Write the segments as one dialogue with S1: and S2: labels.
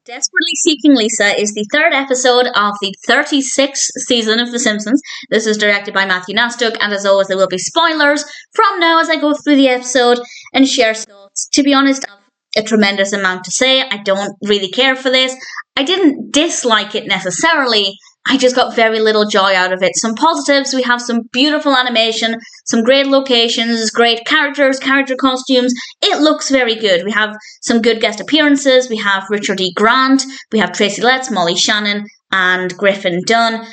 S1: Desperately Seeking Lisa is the third episode of the 36th season of The Simpsons. This is directed by Matthew Nastuk, and as always, there will be spoilers from now as I go through the episode and share thoughts. To be honest, I have a tremendous amount to say. I don't really care for this. I didn't dislike it necessarily. I just got very little joy out of it. Some positives, we have some beautiful animation, some great locations, great characters, character costumes. It looks very good. We have some good guest appearances. We have Richard E. Grant, we have Tracy Letts, Molly Shannon, and Griffin Dunne.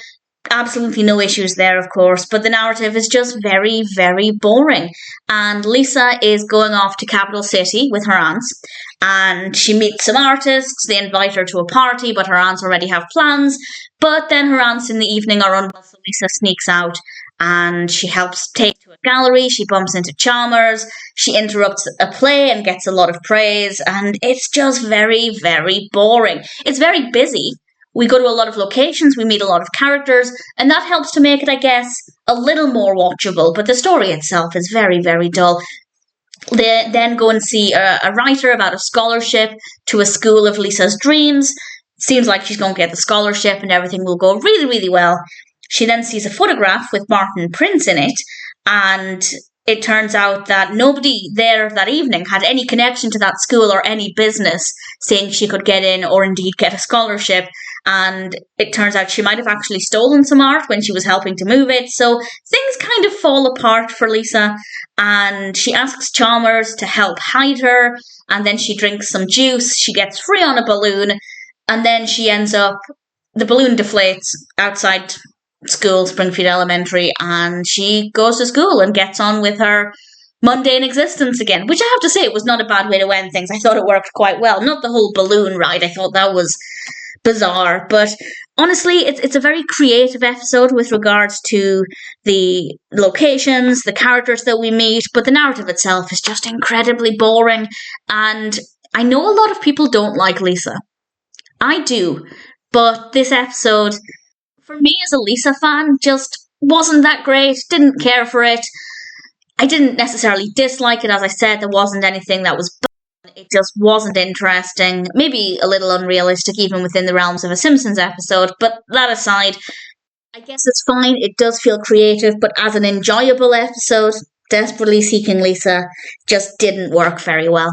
S1: Absolutely no issues there, of course, but the narrative is just very, very boring. And Lisa is going off to Capital City with her aunts, and she meets some artists. They invite her to a party, but her aunts already have plans. But then her aunts in the evening are unwell, so Lisa sneaks out and she helps take to a gallery. She bumps into Chalmers. She interrupts a play and gets a lot of praise, and it's just very, very boring. It's very busy. We go to a lot of locations, we meet a lot of characters, and that helps to make it, I guess, a little more watchable. But the story itself is very, very dull. They then go and see a writer about a scholarship to a school of Lisa's dreams. Seems like she's going to get the scholarship and everything will go really, really well. She then sees a photograph with Martin Prince in it, and it turns out that nobody there that evening had any connection to that school or any business saying she could get in or indeed get a scholarship. And it turns out she might have actually stolen some art when she was helping to move it. So things kind of fall apart for Lisa, and she asks Chalmers to help hide her, and then she drinks some juice. She gets free on a balloon, and then she ends up, the balloon deflates outside school, Springfield Elementary, and she goes to school and gets on with her mundane existence again, which I have to say, it was not a bad way to end things. I thought it worked quite well. Not the whole balloon ride. I thought that was bizarre, but honestly, it's a very creative episode with regards to the locations, the characters that we meet, but the narrative itself is just incredibly boring. And I know a lot of people don't like Lisa. I do, but this episode, for me as a Lisa fan, just wasn't that great. Didn't care for it. I didn't necessarily dislike it. As I said, there wasn't anything that was bad. It just wasn't interesting. Maybe a little unrealistic, even within the realms of a Simpsons episode. But that aside, I guess it's fine. It does feel creative, but as an enjoyable episode, Desperately Seeking Lisa just didn't work very well.